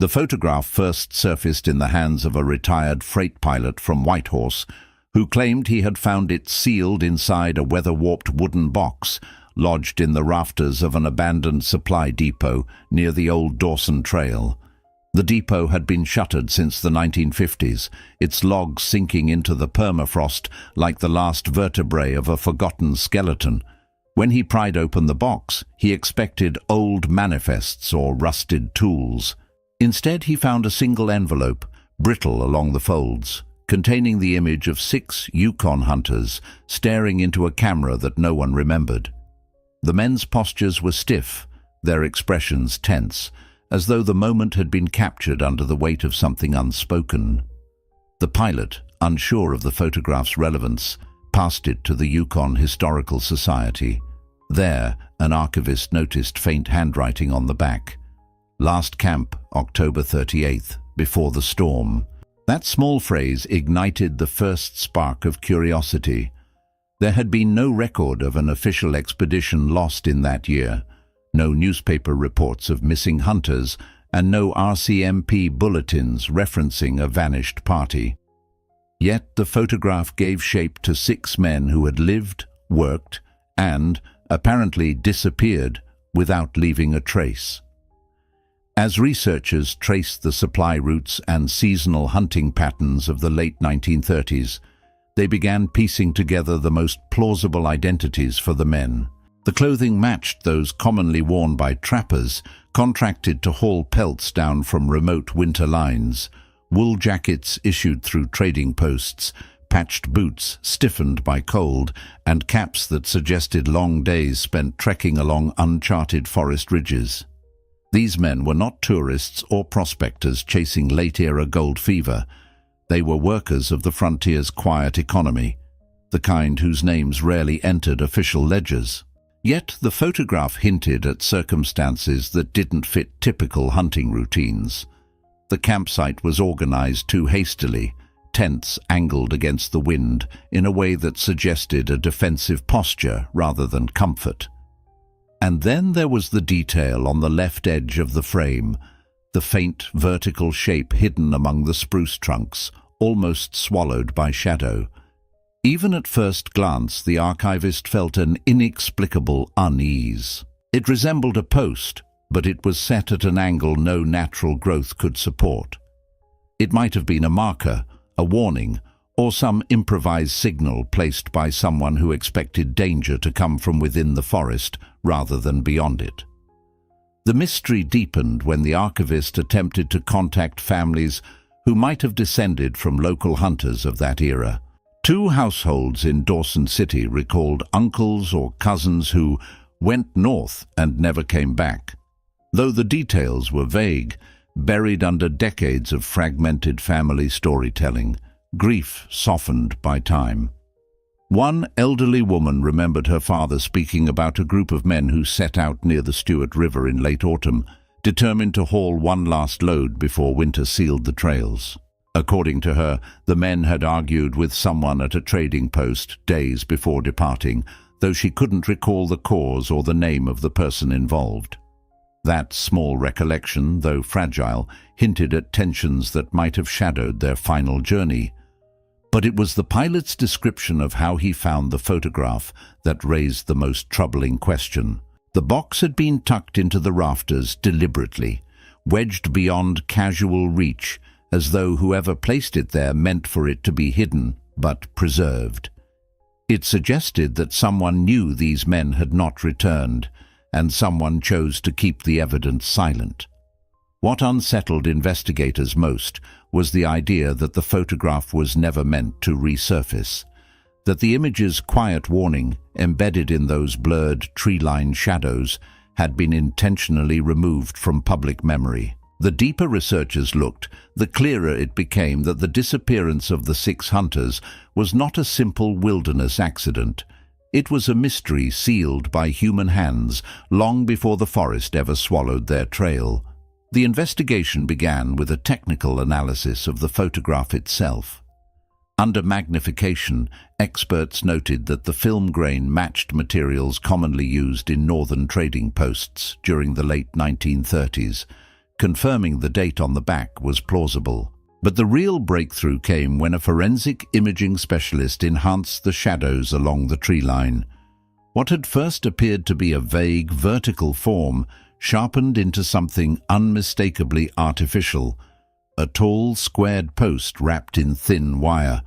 The photograph first surfaced in the hands of a retired freight pilot from Whitehorse, who claimed he had found it sealed inside a weather-warped wooden box lodged in the rafters of an abandoned supply depot near the old Dawson Trail. The depot had been shuttered since the 1950s, its logs sinking into the permafrost like the last vertebrae of a forgotten skeleton. When he pried open the box, he expected old manifests or rusted tools. Instead, he found a single envelope, brittle along the folds, containing the image of 6 Yukon hunters staring into a camera that no one remembered. The men's postures were stiff, their expressions tense, as though the moment had been captured under the weight of something unspoken. The pilot, unsure of the photograph's relevance, passed it to the Yukon Historical Society. There, an archivist noticed faint handwriting on the back. "Last camp, October 38th, before the storm." That small phrase ignited the first spark of curiosity. There had been no record of an official expedition lost in that year, no newspaper reports of missing hunters, and no RCMP bulletins referencing a vanished party. Yet the photograph gave shape to 6 men who had lived, worked, and apparently disappeared without leaving a trace. As researchers traced the supply routes and seasonal hunting patterns of the late 1930s, they began piecing together the most plausible identities for the men. The clothing matched those commonly worn by trappers contracted to haul pelts down from remote winter lines, wool jackets issued through trading posts, patched boots stiffened by cold, and caps that suggested long days spent trekking along uncharted forest ridges. These men were not tourists or prospectors chasing late-era gold fever. They were workers of the frontier's quiet economy, the kind whose names rarely entered official ledgers. Yet the photograph hinted at circumstances that didn't fit typical hunting routines. The campsite was organized too hastily, tents angled against the wind in a way that suggested a defensive posture rather than comfort. And then there was the detail on the left edge of the frame, the faint vertical shape hidden among the spruce trunks, almost swallowed by shadow. Even at first glance, the archivist felt an inexplicable unease. It resembled a post, but it was set at an angle no natural growth could support. It might have been a marker, a warning, or some improvised signal placed by someone who expected danger to come from within the forest rather than beyond it. The mystery deepened when the archivist attempted to contact families who might have descended from local hunters of that era. 2 households in Dawson City recalled uncles or cousins who went north and never came back. Though the details were vague, buried under decades of fragmented family storytelling, grief softened by time. One elderly woman remembered her father speaking about a group of men who set out near the Stewart River in late autumn, determined to haul one last load before winter sealed the trails. According to her, the men had argued with someone at a trading post days before departing, though she couldn't recall the cause or the name of the person involved. That small recollection, though fragile, hinted at tensions that might have shadowed their final journey. But it was the pilot's description of how he found the photograph that raised the most troubling question. The box had been tucked into the rafters deliberately, wedged beyond casual reach, as though whoever placed it there meant for it to be hidden, but preserved. It suggested that someone knew these men had not returned, and someone chose to keep the evidence silent. What unsettled investigators most was the idea that the photograph was never meant to resurface, that the image's quiet warning, embedded in those blurred tree-lined shadows, had been intentionally removed from public memory. The deeper researchers looked, the clearer it became that the disappearance of the 6 hunters was not a simple wilderness accident. It was a mystery sealed by human hands long before the forest ever swallowed their trail. The investigation began with a technical analysis of the photograph itself. Under magnification, experts noted that the film grain matched materials commonly used in northern trading posts during the late 1930s, Confirming the date on the back was plausible. But the real breakthrough came when a forensic imaging specialist enhanced the shadows along the tree line. What had first appeared to be a vague vertical form sharpened into something unmistakably artificial, a tall, squared post wrapped in thin wire.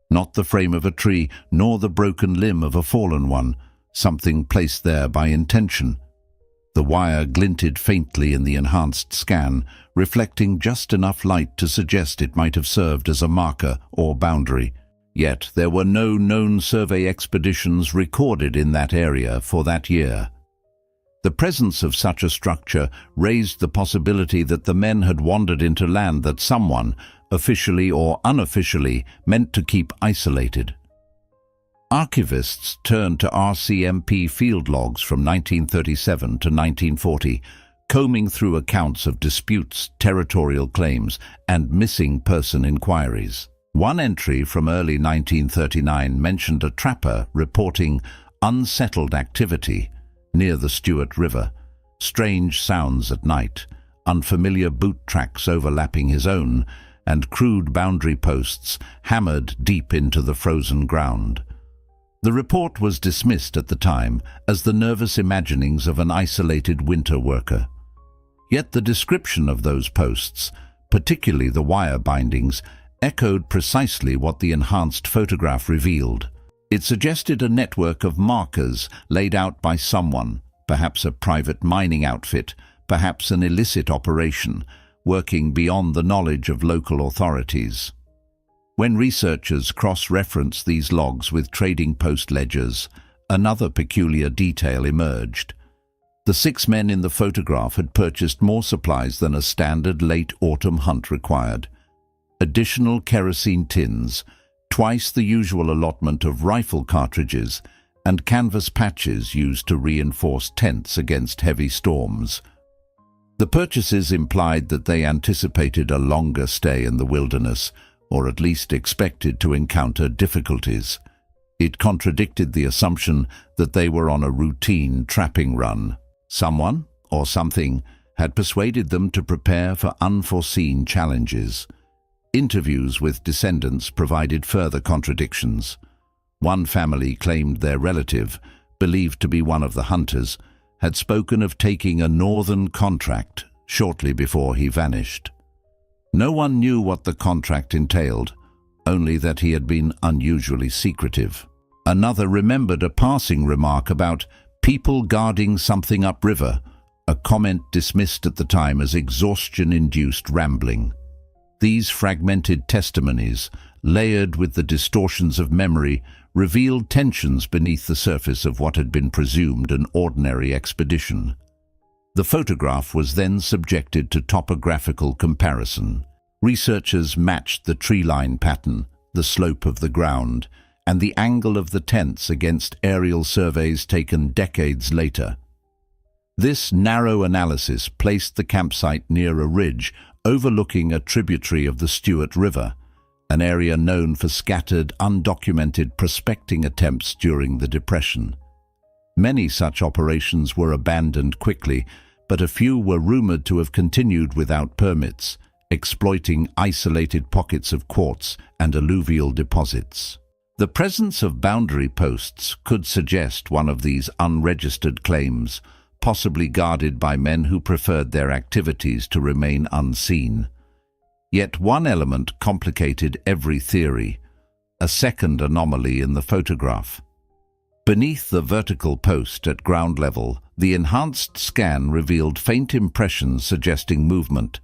Not the frame of a tree, nor the broken limb of a fallen one, something placed there by intention. The wire glinted faintly in the enhanced scan, reflecting just enough light to suggest it might have served as a marker or boundary. Yet there were no known survey expeditions recorded in that area for that year. The presence of such a structure raised the possibility that the men had wandered into land that someone, officially or unofficially, meant to keep isolated. Archivists turned to RCMP field logs from 1937 to 1940, combing through accounts of disputes, territorial claims, and missing person inquiries. One entry from early 1939 mentioned a trapper reporting unsettled activity near the Stewart River, strange sounds at night, unfamiliar boot tracks overlapping his own, and crude boundary posts hammered deep into the frozen ground. The report was dismissed at the time as the nervous imaginings of an isolated winter worker. Yet the description of those posts, particularly the wire bindings, echoed precisely what the enhanced photograph revealed. It suggested a network of markers laid out by someone, perhaps a private mining outfit, perhaps an illicit operation, working beyond the knowledge of local authorities. When researchers cross-referenced these logs with trading post ledgers, another peculiar detail emerged. The 6 men in the photograph had purchased more supplies than a standard late autumn hunt required. Additional kerosene tins, twice the usual allotment of rifle cartridges, and canvas patches used to reinforce tents against heavy storms. The purchases implied that they anticipated a longer stay in the wilderness, or at least expected to encounter difficulties. It contradicted the assumption that they were on a routine trapping run. Someone, or something, had persuaded them to prepare for unforeseen challenges. Interviews with descendants provided further contradictions. One family claimed their relative, believed to be one of the hunters, had spoken of taking a northern contract shortly before he vanished. No one knew what the contract entailed, only that he had been unusually secretive. Another remembered a passing remark about people guarding something upriver, a comment dismissed at the time as exhaustion-induced rambling. These fragmented testimonies, layered with the distortions of memory, revealed tensions beneath the surface of what had been presumed an ordinary expedition. The photograph was then subjected to topographical comparison. Researchers matched the tree line pattern, the slope of the ground, and the angle of the tents against aerial surveys taken decades later. This narrow analysis placed the campsite near a ridge overlooking a tributary of the Stewart River, an area known for scattered, undocumented prospecting attempts during the Depression. Many such operations were abandoned quickly, but a few were rumored to have continued without permits, exploiting isolated pockets of quartz and alluvial deposits. The presence of boundary posts could suggest one of these unregistered claims, possibly guarded by men who preferred their activities to remain unseen. Yet one element complicated every theory: a second anomaly in the photograph. Beneath the vertical post at ground level, the enhanced scan revealed faint impressions suggesting movement,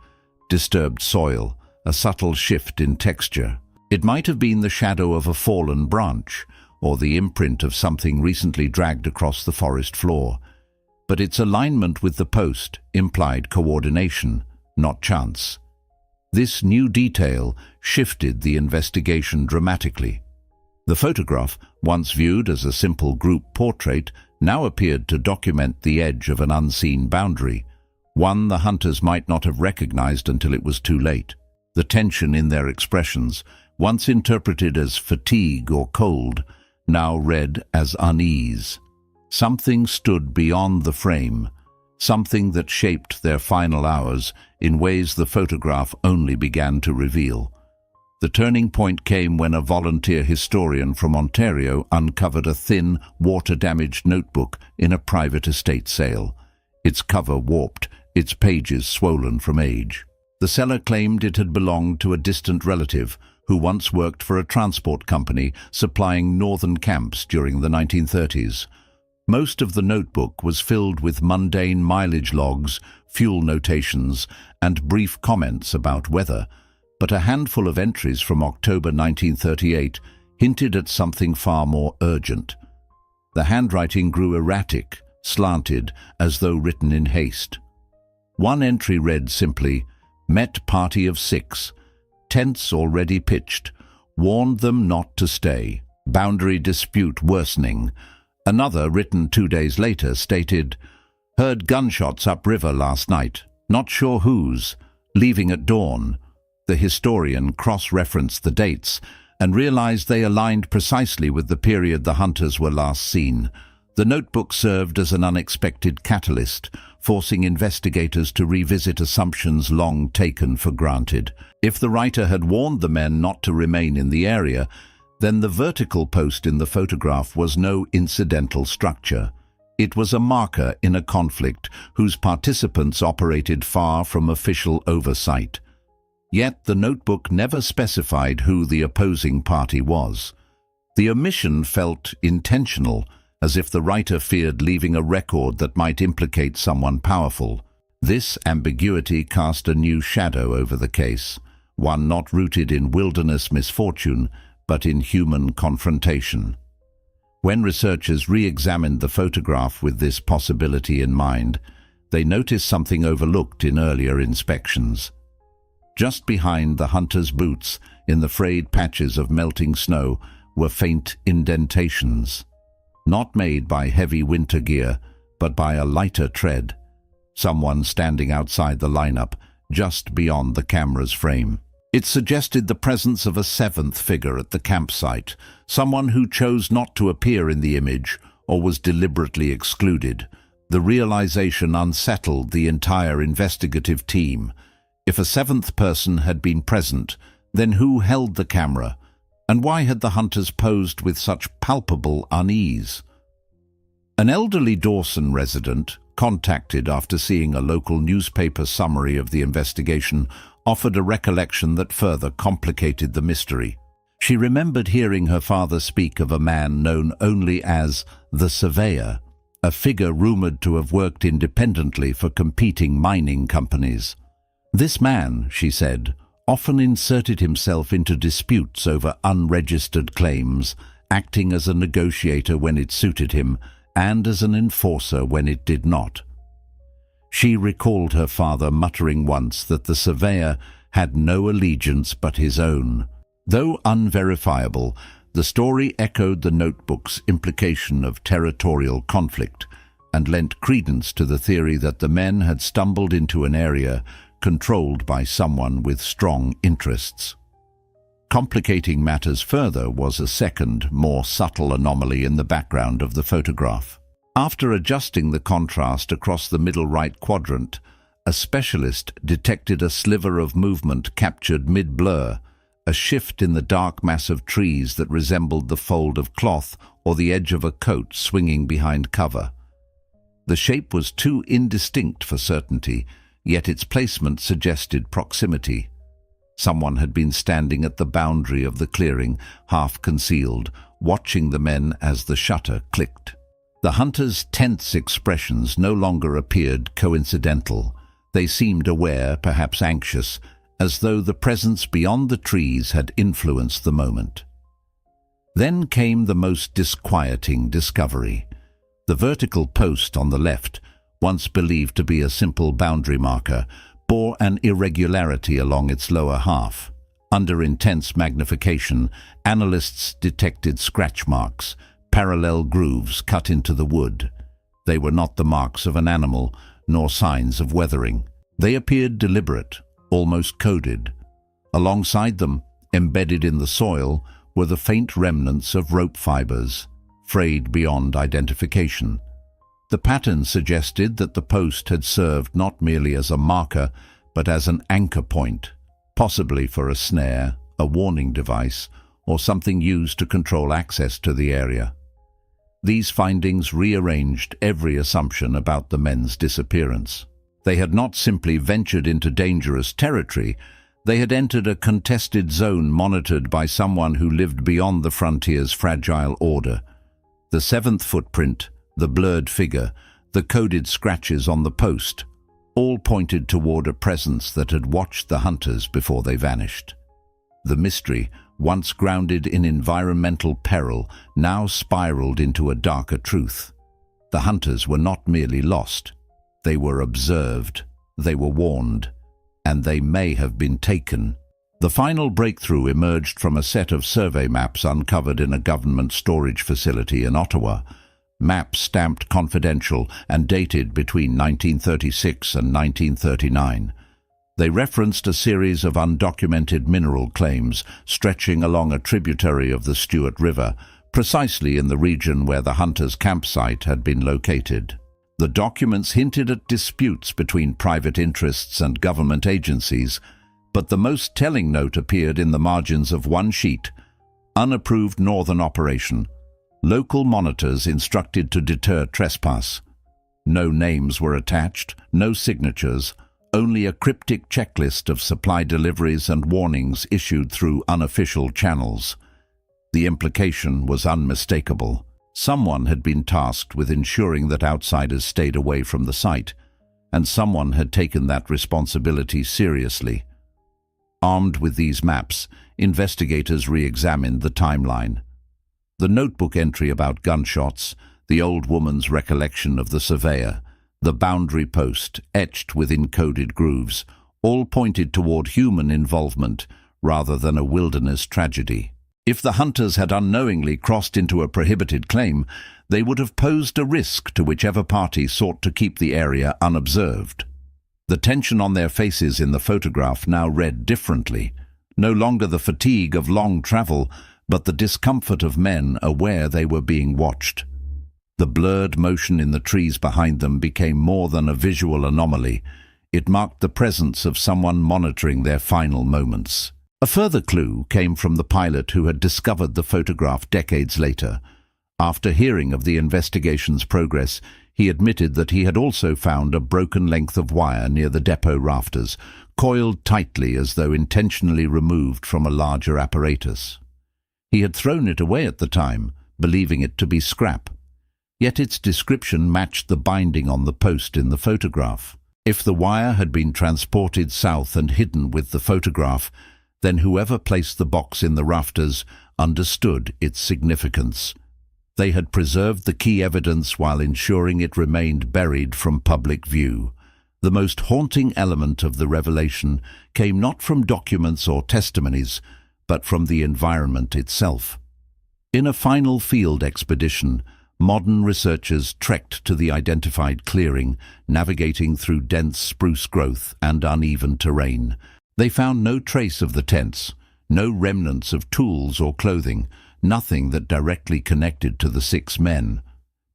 disturbed soil, a subtle shift in texture. It might have been the shadow of a fallen branch, or the imprint of something recently dragged across the forest floor. But its alignment with the post implied coordination, not chance. This new detail shifted the investigation dramatically. The photograph, once viewed as a simple group portrait, now appeared to document the edge of an unseen boundary, one the hunters might not have recognized until it was too late. The tension in their expressions, once interpreted as fatigue or cold, now read as unease. Something stood beyond the frame, something that shaped their final hours in ways the photograph only began to reveal. The turning point came when a volunteer historian from Ontario uncovered a thin, water-damaged notebook in a private estate sale. Its cover warped, its pages swollen from age. The seller claimed it had belonged to a distant relative who once worked for a transport company supplying northern camps during the 1930s. Most of the notebook was filled with mundane mileage logs, fuel notations, and brief comments about weather, but a handful of entries from October 1938 hinted at something far more urgent. The handwriting grew erratic, slanted, as though written in haste. One entry read simply, "Met party of 6. Tents already pitched. Warned them not to stay. Boundary dispute worsening." Another, written 2 days later, stated, "Heard gunshots upriver last night. Not sure whose. Leaving at dawn." The historian cross-referenced the dates and realized they aligned precisely with the period the hunters were last seen. The notebook served as an unexpected catalyst, forcing investigators to revisit assumptions long taken for granted. If the writer had warned the men not to remain in the area, then the vertical post in the photograph was no incidental structure. It was a marker in a conflict whose participants operated far from official oversight. Yet the notebook never specified who the opposing party was. The omission felt intentional, as if the writer feared leaving a record that might implicate someone powerful. This ambiguity cast a new shadow over the case, one not rooted in wilderness misfortune, but in human confrontation. When researchers re-examined the photograph with this possibility in mind, they noticed something overlooked in earlier inspections. Just behind the hunter's boots, in the frayed patches of melting snow, were faint indentations, not made by heavy winter gear, but by a lighter tread, someone standing outside the lineup, just beyond the camera's frame. It suggested the presence of a seventh figure at the campsite, someone who chose not to appear in the image or was deliberately excluded. The realization unsettled the entire investigative team. If a seventh person had been present, then who held the camera, and why had the hunters posed with such palpable unease? An elderly Dawson resident, contacted after seeing a local newspaper summary of the investigation, offered a recollection that further complicated the mystery. She remembered hearing her father speak of a man known only as the Surveyor, a figure rumored to have worked independently for competing mining companies. This man, she said, often inserted himself into disputes over unregistered claims, acting as a negotiator when it suited him and as an enforcer when it did not. She recalled her father muttering once that the surveyor had no allegiance but his own. Though unverifiable, the story echoed the notebook's implication of territorial conflict and lent credence to the theory that the men had stumbled into an area controlled by someone with strong interests. Complicating matters further was a second, more subtle anomaly in the background of the photograph. After adjusting the contrast across the middle right quadrant, a specialist detected a sliver of movement captured mid-blur, a shift in the dark mass of trees that resembled the fold of cloth or the edge of a coat swinging behind cover. The shape was too indistinct for certainty, yet its placement suggested proximity. Someone had been standing at the boundary of the clearing, half concealed, watching the men as the shutter clicked. The hunters' tense expressions no longer appeared coincidental. They seemed aware, perhaps anxious, as though the presence beyond the trees had influenced the moment. Then came the most disquieting discovery. The vertical post on the left, once believed to be a simple boundary marker, bore an irregularity along its lower half. Under intense magnification, analysts detected scratch marks, parallel grooves cut into the wood. They were not the marks of an animal, nor signs of weathering. They appeared deliberate, almost coded. Alongside them, embedded in the soil, were the faint remnants of rope fibers, frayed beyond identification. The pattern suggested that the post had served not merely as a marker, but as an anchor point, possibly for a snare, a warning device, or something used to control access to the area. These findings rearranged every assumption about the men's disappearance. They had not simply ventured into dangerous territory, they had entered a contested zone monitored by someone who lived beyond the frontier's fragile order. The seventh footprint, the blurred figure, the coded scratches on the post, all pointed toward a presence that had watched the hunters before they vanished. The mystery, once grounded in environmental peril, now spiraled into a darker truth. The hunters were not merely lost. They were observed, they were warned, and they may have been taken. The final breakthrough emerged from a set of survey maps uncovered in a government storage facility in Ottawa, maps stamped confidential and dated between 1936 and 1939. They referenced a series of undocumented mineral claims stretching along a tributary of the Stuart River, precisely in the region where the hunters' campsite had been located. The documents hinted at disputes between private interests and government agencies, but the most telling note appeared in the margins of one sheet: unapproved northern operation. Local monitors instructed to deter trespass. No names were attached, no signatures, only a cryptic checklist of supply deliveries and warnings issued through unofficial channels. The implication was unmistakable. Someone had been tasked with ensuring that outsiders stayed away from the site, and someone had taken that responsibility seriously. Armed with these maps, investigators re-examined the timeline. The notebook entry about gunshots, the old woman's recollection of the surveyor, the boundary post etched with encoded grooves, all pointed toward human involvement rather than a wilderness tragedy. If the hunters had unknowingly crossed into a prohibited claim, they would have posed a risk to whichever party sought to keep the area unobserved. The tension on their faces in the photograph now read differently. No longer the fatigue of long travel, but the discomfort of men aware they were being watched. The blurred motion in the trees behind them became more than a visual anomaly. It marked the presence of someone monitoring their final moments. A further clue came from the pilot who had discovered the photograph decades later. After hearing of the investigation's progress, he admitted that he had also found a broken length of wire near the depot rafters, coiled tightly as though intentionally removed from a larger apparatus. He had thrown it away at the time, believing it to be scrap. Yet its description matched the binding on the post in the photograph. If the wire had been transported south and hidden with the photograph, then whoever placed the box in the rafters understood its significance. They had preserved the key evidence while ensuring it remained buried from public view. The most haunting element of the revelation came not from documents or testimonies, but from the environment itself. In a final field expedition, modern researchers trekked to the identified clearing, navigating through dense spruce growth and uneven terrain. They found no trace of the tents, no remnants of tools or clothing, nothing that directly connected to the 6 men.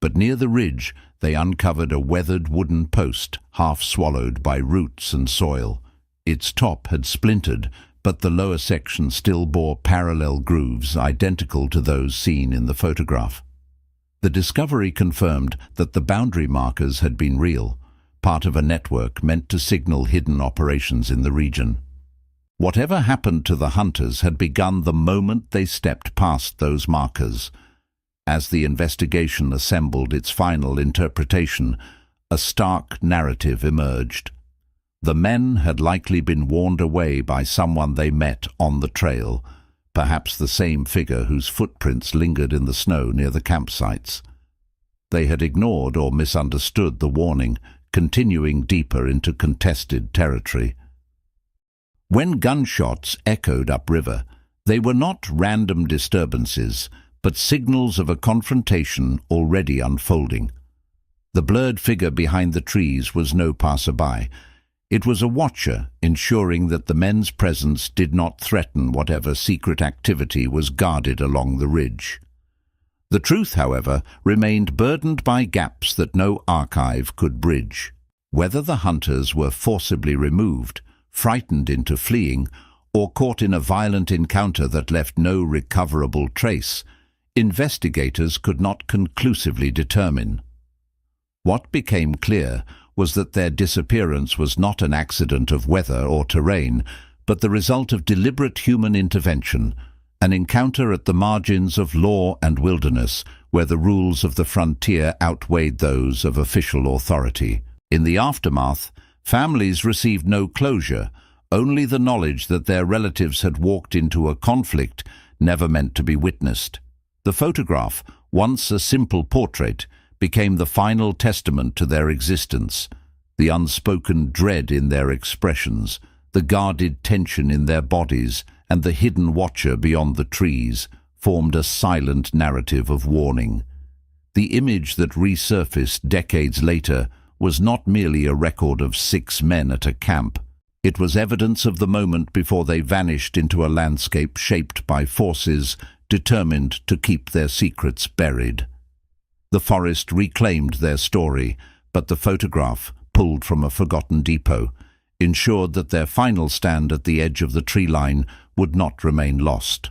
But near the ridge, they uncovered a weathered wooden post, half swallowed by roots and soil. Its top had splintered, but the lower section still bore parallel grooves identical to those seen in the photograph. The discovery confirmed that the boundary markers had been real, part of a network meant to signal hidden operations in the region. Whatever happened to the hunters had begun the moment they stepped past those markers. As the investigation assembled its final interpretation, a stark narrative emerged. The men had likely been warned away by someone they met on the trail, perhaps the same figure whose footprints lingered in the snow near the campsites. They had ignored or misunderstood the warning, continuing deeper into contested territory. When gunshots echoed upriver, they were not random disturbances, but signals of a confrontation already unfolding. The blurred figure behind the trees was no passerby. It was a watcher, ensuring that the men's presence did not threaten whatever secret activity was guarded along the ridge. The truth, however, remained burdened by gaps that no archive could bridge. Whether the hunters were forcibly removed, frightened into fleeing, or caught in a violent encounter that left no recoverable trace, investigators could not conclusively determine. What became clear was that their disappearance was not an accident of weather or terrain, but the result of deliberate human intervention, an encounter at the margins of law and wilderness, where the rules of the frontier outweighed those of official authority. In the aftermath, families received no closure, only the knowledge that their relatives had walked into a conflict never meant to be witnessed. The photograph, once a simple portrait, became the final testament to their existence. The unspoken dread in their expressions, the guarded tension in their bodies, and the hidden watcher beyond the trees formed a silent narrative of warning. The image that resurfaced decades later was not merely a record of 6 men at a camp. It was evidence of the moment before they vanished into a landscape shaped by forces determined to keep their secrets buried. The forest reclaimed their story, but the photograph, pulled from a forgotten depot, ensured that their final stand at the edge of the tree line would not remain lost.